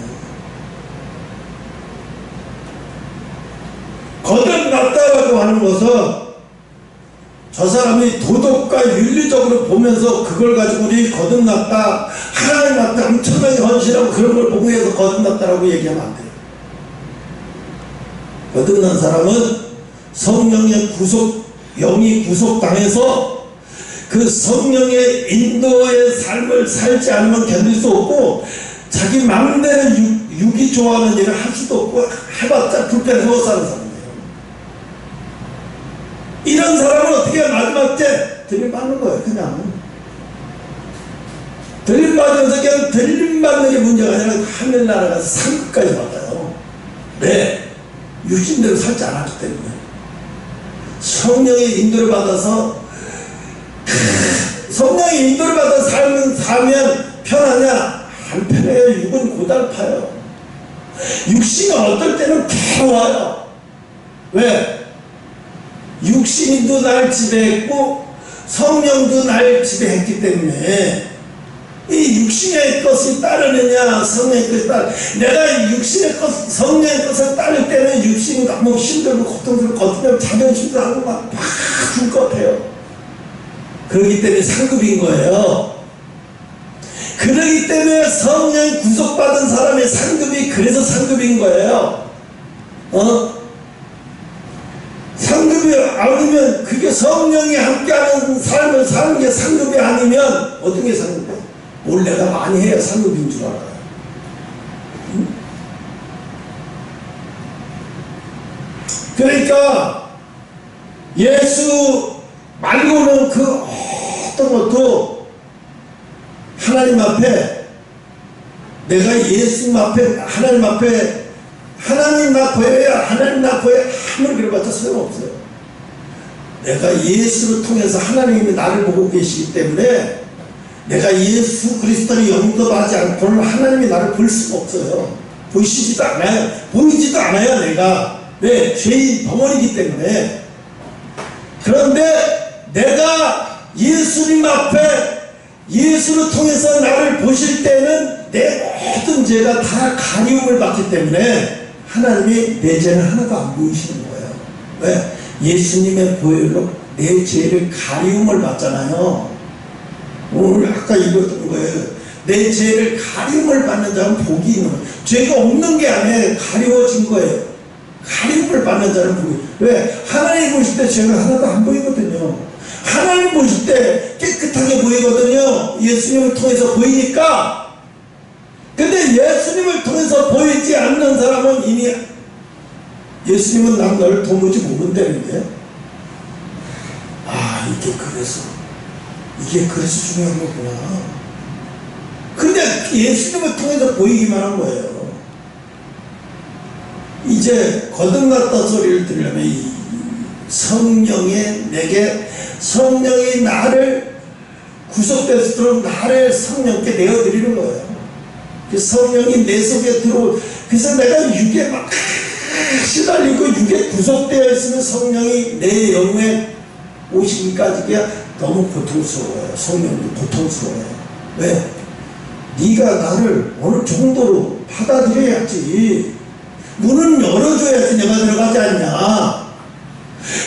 거듭났다라고 하는 것은 저 사람이 도덕과 윤리적으로 보면서 그걸 가지고 우리 거듭났다, 하나님 앞에 엄청나게 헌신하고 그런 걸 보고 해서 거듭났다라고 얘기하면 안 돼요. 거듭난 사람은 성령의 영이 구속당해서 그 성령의 인도의 삶을 살지 않으면 견딜 수 없고 자기 마음대로 육이 좋아하는 일을 할 수도 없고 해봤자 불편해서 사는 사람이에요. 이런 사람은 어떻게 마지막 때 들림받는 거예요. 그냥 들림받으면서 그냥 들림받는 게 문제가 아니라 하늘나라 가서 상급까지 받아요. 네, 육신대로 살지 않았기 때문에 성령의 인도를 받아서 성령의 인도를 받아서 살면 편하냐? 안 편해요. 육은 고달파요. 육신은 어떨 때는 괴로워요. 왜? 육신도 날 지배했고 성령도 날 지배했기 때문에 이 육신의 것이 따르느냐 성령의 것이 내가 육신의 것 성령의 것을 따를 때는 육신이 너무 힘들고 고통스럽고 거듭나면 자존심도 하고 막 죽을 것 같아요. 그렇기 때문에 상급인 거예요. 그렇기 때문에 성령이 구속받은 사람의 상급이 그래서 상급인 거예요. 상급이 아니면 그게 성령이 함께하는 삶을 사는 게 상급이 아니면 어떤 게 상급이야? 뭘 내가 많이 해야 상급인 줄 알아요. 응? 그러니까 예수 말고는 그 어떤 것도 하나님 앞에 내가 예수님 앞에 하나님 앞에 하나님 나 보여야 하나님 나 보여 아무리 그래봤자 소용없어요. 내가 예수를 통해서 하나님이 나를 보고 계시기 때문에 내가 예수 그리스도를 영접하지 않고는 하나님이 나를 볼 수가 없어요. 보이시지도 않아요. 보이지도 않아요. 내가 왜? 죄인 덩어리이기 때문에. 그런데 내가 예수님 앞에 예수를 통해서 나를 보실 때는 내 모든 죄가 다 가리움을 받기 때문에 하나님이 내 죄는 하나도 안 보이시는 거예요. 왜? 예수님의 보혈로 내 죄를 가리움을 받잖아요. 오늘 아까 읽었던 거예요. 내 죄를 가리움을 받는 자는 복이 있는 거예요. 죄가 없는 게 아니에요. 가리워진 거예요. 가리움을 받는 자는 복이. 왜? 하나님 보실 때 죄가 하나도 안 보이거든요. 하나님 보실 때 깨끗하게 보이거든요. 예수님을 통해서 보이니까. 근데 예수님을 통해서 보이지 않는 사람은 이미 예수님은 난 너를 도무지 모른다는데, 아, 이게 그래서 중요한 거구나. 근데 예수님을 통해서 보이기만 한 거예요. 이제 거듭났다 소리를 들으려면 이 성령이 나를 구속되도록 나를 성령께 내어드리는 거예요. 그 성령이 내 속에 들어오. 그래서 내가 육에 막 시달리고 육에 구속되어 있으면 성령이 내 영에 오시기까지가 너무 고통스러워요. 성령도 고통스러워요. 왜? 네가 나를 어느 정도로 받아들여야지. 문은 열어줘야지 내가 들어가지 않냐.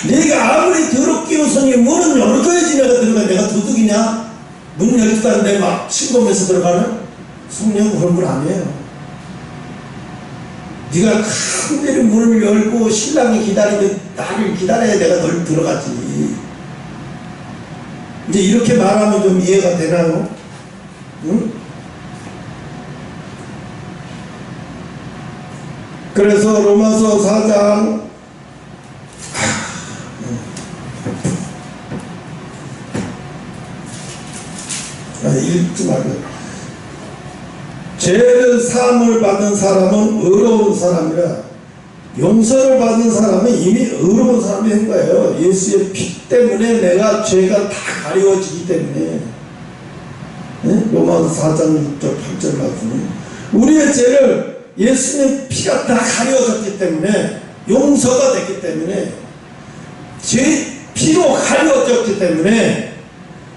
네가 아무리 더럽게 웃으니 문은 열어줘야지 내가 들어가. 내가 도둑이냐? 문 열었다는데 막 침범해서 들어가는? 성령은 그런 분 아니에요. 네가 큰데리 문을 열고 신랑이 기다리면 나를 기다려야 내가 널 들어가지. 이제 이렇게 말하면 좀 이해가 되나요? 응? 그래서 로마서 4장 읽지 말고, 죄를 사함을 받은 사람은 의로운 사람이라 용서를 받은 사람은 이미 의로운 사람이 된 거예요. 예수의 피 때문에 내가 죄가 다 가리워지기 때문에. 네? 로마서 4장 6절 8절 말씀은 우리의 죄를 예수님의 피가 다 가려졌기 때문에, 용서가 됐기 때문에, 제 피로 가려졌기 때문에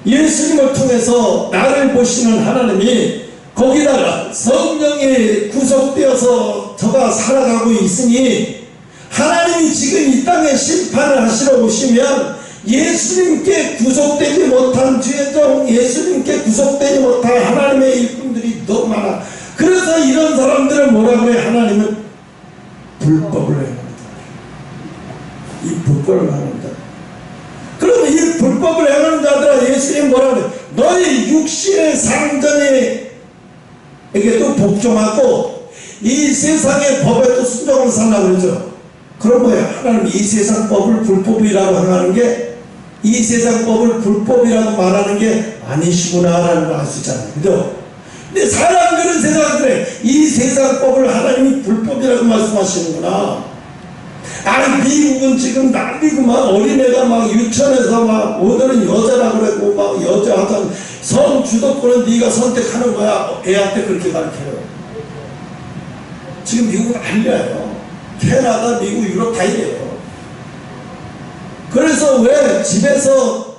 예수님을 통해서 나를 보시는 하나님이 거기다가 성령이 구속되어서 저가 살아가고 있으니, 하나님이 지금 이 땅에 심판을 하시러 오시면 예수님께 구속되지 못한 죄종, 예수님께 구속되지 못한 하나님의 일꾼들이 너무 많아. 그래서 이런 사람들은 뭐라고 해? 하나님은 불법을 행합니다. 이 불법을 하는 자. 그러면 이 불법을 행하는 자들아, 예수님 뭐라고 해? 너희 육신의 상전에게도 복종하고 이 세상의 법에도 순종을 살라고 그러죠. 그런 거예요. 하나님 이 세상 법을 불법이라고 하는 게, 이 세상 법을 불법이라고 말하는 게 아니시구나라는 걸 알 수 있잖아요. 그죠? 근데 사람들은 생각들에 이 세상 법을 하나님이 불법이라고 말씀하시는구나. 아니, 미국은 지금 난리구만. 어린애가 막 유치원에서 막 오늘은 여자라고 그러고 막 여자 하던 성 주도권은 네가 선택하는 거야. 애한테 그렇게 가르쳐요. 지금 미국은 난리예요. 캐나다, 미국, 유럽 다 이래요. 그래서 왜 집에서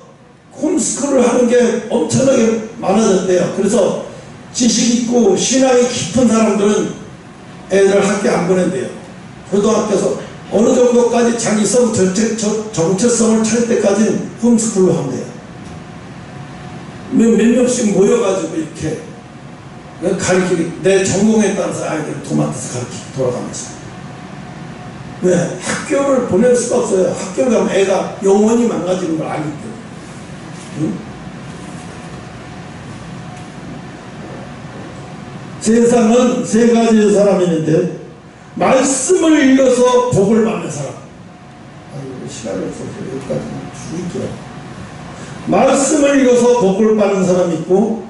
홈스쿨을 하는 게 엄청나게 많아졌대요. 그래서 지식 있고 신앙이 깊은 사람들은 애들을 학교에 안 보낸대요. 고등학교에서 어느 정도까지 자기성 정체성을 찾을 때까지는 홈스쿨로 한대요. 몇 명씩 모여가지고 이렇게 가르치기, 내 전공에 따라서 아이들을 도맡아서 가르치기 돌아가면서. 왜? 학교를 보낼 수가 없어요. 학교를 가면 애가 영원히 망가지는 걸 알기 때문에. 응? 세상은 세 가지의 사람이 있는데, 말씀을 읽어서 복을 받는 사람. 아이고, 시간이 없어서 여기까지 줄게요. 말씀을 읽어서 복을 받는 사람이 있고,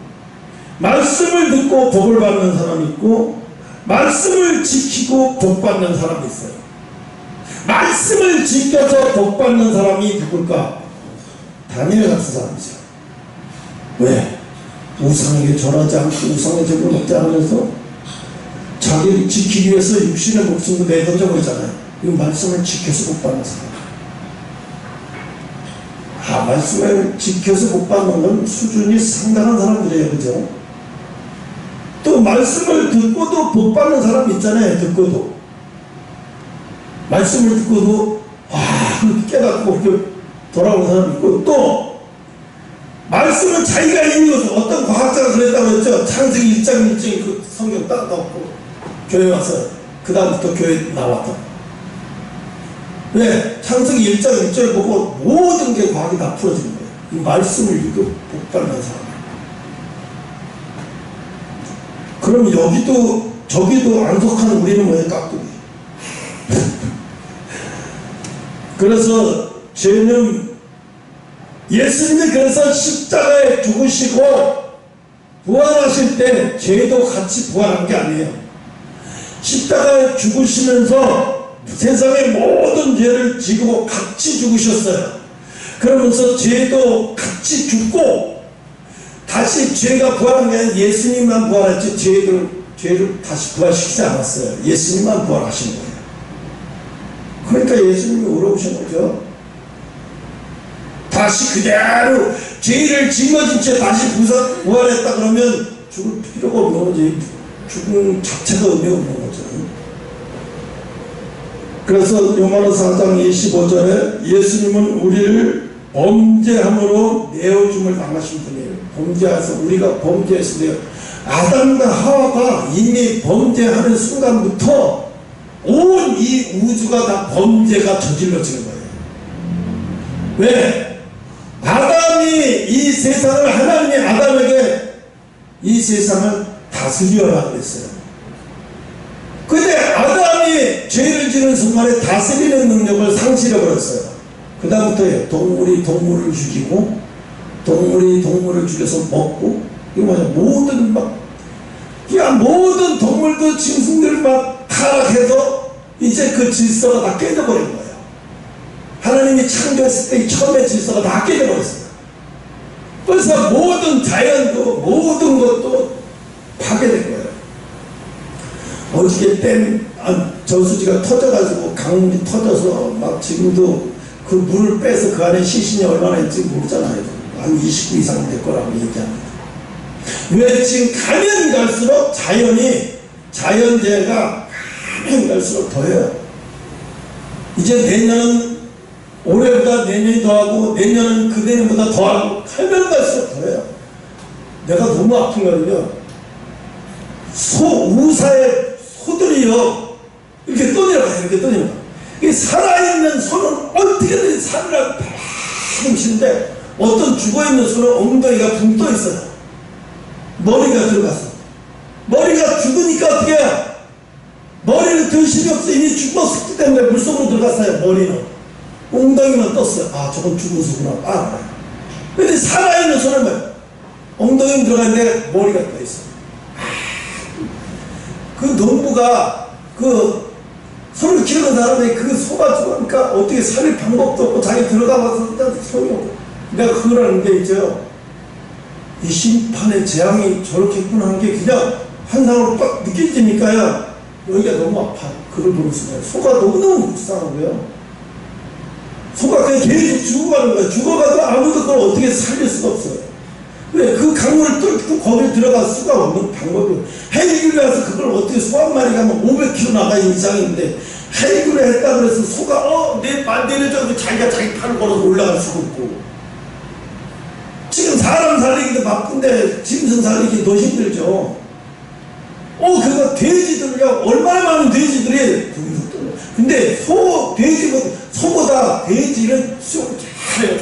말씀을 듣고 복을 받는 사람이 있고, 말씀을 지키고 복 받는 사람이 있어요. 말씀을 지켜서 복 받는 사람이 누굴까? 다니엘 같은 사람이죠. 왜? 우상에게 절하지 않고 우상의 제물 먹지 않으면서 자기를 지키기 위해서 육신의 목숨도 내던져 버리잖아요. 이 말씀을 지켜서 복 받는 사람. 말씀을 지켜서 복 받는 건 수준이 상당한 사람들이에요. 그죠? 또 말씀을 듣고도 복 받는 사람 있잖아요. 듣고도 말씀을 듣고도 깨닫고 돌아오는 사람 있고, 또 말씀은 자기가 읽어서, 어떤 과학자가 그랬다고 했죠. 창세기 1장 1장 그 성경 딱 넣고 교회 와서 그 다음부터 교회 나왔다. 왜? 창세기 1장 1절 보고 모든 게 과학이 다 풀어지는 거예요. 이 말씀을 읽고 복 받는 사람. 그럼 여기도 저기도 안 속한 우리는 뭐예요? 깍두기. 그래서 죄는, 예수님이 그래서 십자가에 죽으시고 부활하실 때 죄도 같이 부활한 게 아니에요. 십자가에 죽으시면서 세상의 모든 죄를 지고 같이 죽으셨어요. 그러면서 죄도 같이 죽고, 다시 죄가 부활한 게 아니라 예수님만 부활했지 죄를 다시 부활시키지 않았어요. 예수님만 부활하신 거예요. 그러니까 예수님이 오러오신 거죠. 다시 그대로 죄를 짊어진 채 다시 부활했다 그러면 죽을 필요가 없는 거지. 죽음 자체가 의미가 없는 거죠. 그래서 요한복음 4장 25절에 예수님은 우리를 범죄함으로 내어줌을 당하신 분이에요. 범죄해서, 우리가 범죄했어요. 아담과 하와가 이미 범죄하는 순간부터 온 이 우주가 다 범죄가 저질러지는 거예요. 왜? 아담이 이 세상을, 하나님이 아담에게 이 세상을 다스려라 그랬어요. 근데 아담이 죄를 지는 순간에 다스리는 능력을 상실해버렸어요. 그 다음부터 동물이 동물을 죽이고, 동물이 동물을 죽여서 먹고, 이거 뭐냐, 모든 동물도 짐승들 막 타락해서 이제 그 질서가 다 깨져버린 거예요. 하나님이 창조했을 때 처음에 질서가 다 깨져버렸어요. 그래서 모든 자연도, 모든 것도 파괴된 거예요. 어저께 저수지가 터져가지고 강물이 터져서 막 지금도 그 물을 빼서 그 안에 시신이 얼마나 있는지 모르잖아요. 한 29 이상 될 거라고 얘기합니다. 왜? 지금 가면 갈수록 자연재해가 가면 갈수록 더해요. 이제 내년은 올해보다 내년이 더하고, 내년은 그 내년보다 더하고, 가면 갈수록 더해요. 내가 너무 아픈 거는요, 우사의 소들이요, 이렇게 떠내려가요. 이렇게 떠내려가. 이 살아있는 소는 어떻게든 살으라고 팍 치는데, 어떤 죽어있는 소는 엉덩이가 붕 떠 있어요. 머리가 들어갔어. 머리가 죽으니까 어떻게 해요? 머리를 들 힘이 없어. 이미 죽었기 때문에 물속으로 들어갔어요. 머리는. 엉덩이만 떴어요. 저건 죽은 소구나. 근데 살아있는 소는 뭐예요? 엉덩이 들어갔는데 머리가 떠 있어요. 그 농부가 그 소를 키우는 사람이 그 소가 죽으니까 어떻게 살릴 방법도 없고 자기 들어가봐서 소용이 없고. 내가 그걸 하는데 있죠. 이 심판의 재앙이 저렇게구나 하는 게 그냥 환상으로 빡 느껴지니까요. 여기가 너무 아파요. 그걸 보는 순간. 소가 너무너무 불쌍한 거예요. 소가 그냥 계속 죽어가는 거예요. 죽어가도 아무도 그걸 어떻게 살릴 수가 없어요. 왜? 그 강물을 뚫고 거기에 들어갈 수가 없는 방법이에요. 헬기를 해서 그걸 어떻게 소 한 마리가 500km 나가 이상인데 헬기를 했다 그래서 소가 내려져 자기가 자기 팔을 걸어서 올라갈 수가 없고. 지금 사람 살리기도 바쁜데 짐승 살리기 더 힘들죠. 그거 돼지들요, 얼마나 많은 돼지들이 근데 소보다 돼지는 수영 잘해요.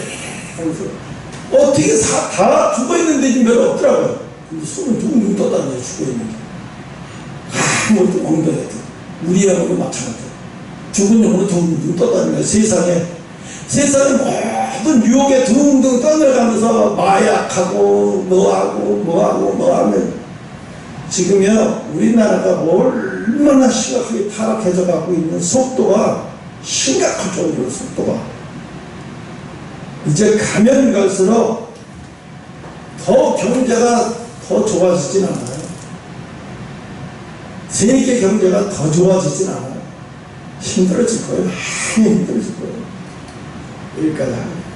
어떻게 다 죽어있는 돼지 별로 없더라고요. 근데 소는 둥둥 떠다녀요. 죽어있는 게 아무것도 엉덩이 같은 우리 영으로 마찬가지예요. 죽은 영으로 둥둥 떠다니는 세상에 세상의 모든 유혹에 둥둥 떠들어가면서 마약하고 뭐하고 하면 지금요 우리나라가 얼마나 심각하게 타락해져 가고 있는 속도가 심각할 정도로 속도가 이제 가면 갈수록 더 경제가 더 좋아지진 않아요. 세계 경제가 더 좋아지진 않아요. 힘들어질 거예요. 많이 힘들어질 거예요. 여기까지 합니다.